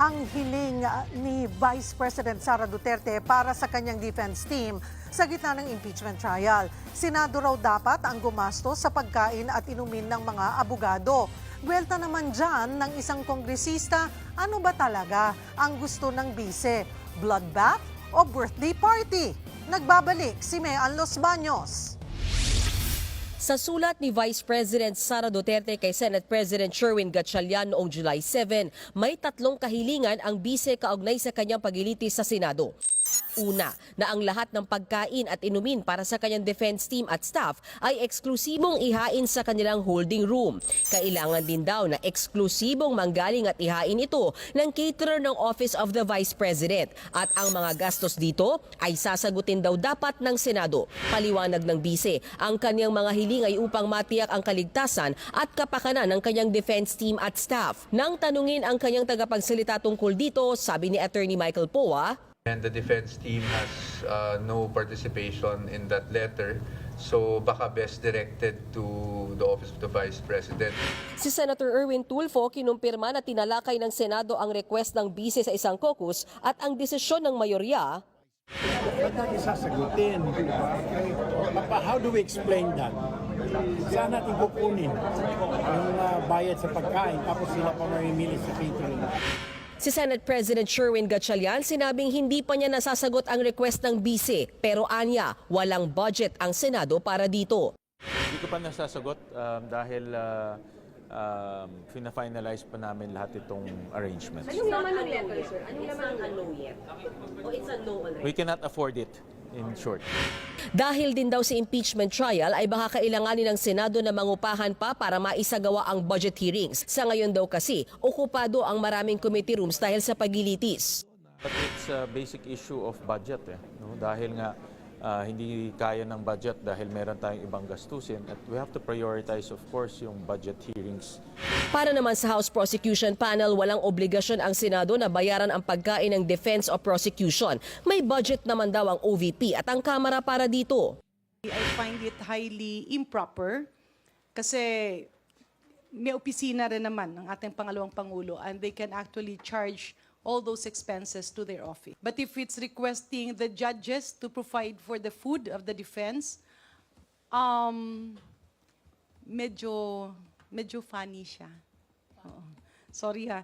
ang hiling ni Vice President Sara Duterte para sa kanyang defense team sa gitna ng impeachment trial. Senado raw dapat ang gumastos sa pagkain at inumin ng mga abogado. Buwelta naman dyan ng isang kongresista, ano ba talaga ang gusto ng bise? Bloodbath o birthday party? Nagbabalik si Mean Los Baños. Sa sulat ni Vice President Sara Duterte kay Senate President Sherwin Gatchalian noong July 7, may tatlong kahilingan ang bise kaugnay sa kanyang paglilitis sa Senado. Una, na ang lahat ng pagkain at inumin para sa kanyang defense team at staff ay eksklusibong ihain sa kanilang holding room. Kailangan din daw na eksklusibong manggaling at ihain ito ng caterer ng Office of the Vice President. At ang mga gastos dito ay sasagutin daw dapat ng Senado. Paliwanag ng bise, ang kanyang mga hiling ay upang matiyak ang kaligtasan at kapakanan ng kanyang defense team at staff. Nang tanungin ang kanyang tagapagsalita tungkol dito, sabi ni Attorney Michael Poa, and the defense team has no participation in that letter. So baka best directed to the Office of the Vice President. si Senator Erwin Tulfo kinumpirma na tinalakay ng Senado ang request ng bise sa isang caucus at ang desisyon ng mayorya. Ba't natin sasagutin? How do we explain that? Saan natin kukunin yung bayad sa pagkain tapos sila pa mamimili sa catering? Si Senate President Sherwin Gatchalian sinabing hindi pa niya nasasagot ang request ng bise pero anya walang budget ang Senado para dito. Hindi ko pa nasasagot dahil fina-finalize pa namin lahat itong arrangements. Anong laman ng letter, sir? Anong laman ng no yet? O it's a no already? We cannot afford it, in short. Dahil din daw sa impeachment trial ay baka kailanganin ng Senado na mangupahan pa para maisagawa ang budget hearings. Sa ngayon daw kasi, okupado ang maraming committee rooms dahil sa paglilitis. But it's a basic issue of budget. No? Dahil nga hindi kaya ng budget dahil meron tayong ibang gastusin at we have to prioritize of course yung budget hearings. Para naman sa House Prosecution Panel, walang obligasyon ang Senado na bayaran ang pagkain ng defense o prosecution. May budget naman daw ang OVP at ang Kamara para dito. I find it highly improper kasi may opisina rin naman ng ating pangalawang Pangulo and they can actually charge all those expenses to their office. But if it's requesting the judges to provide for the food of the defense, medyo funny siya. Oo. Sorry ha.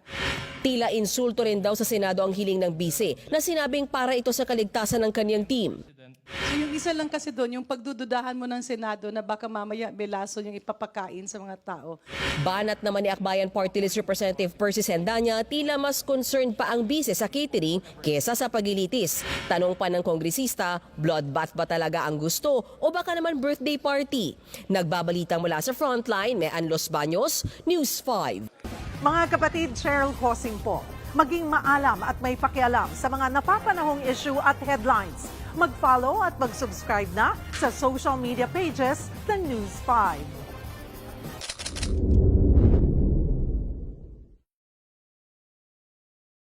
Tila insulto rin daw sa Senado ang hiling ng bise na sinabing para ito sa kaligtasan ng kanyang team. So yung isa lang kasi doon, yung pagdududahan mo ng Senado na baka mamaya belaso yung ipapakain sa mga tao. Banat naman ni Akbayan Party List Representative Percy Sendanya, tila mas concerned pa ang bise sa catering kesa sa paglilitis. Tanong pa ng kongresista, bloodbath ba talaga ang gusto o baka naman birthday party? Nagbabalita mula sa Frontline, Mean Los Baños, News 5. Mga kapatid, Cheryl Cosing po. Maging maalam at may pakialam sa mga napapanahong issue at headlines. Mag-follow at mag-subscribe na sa social media pages ng News 5.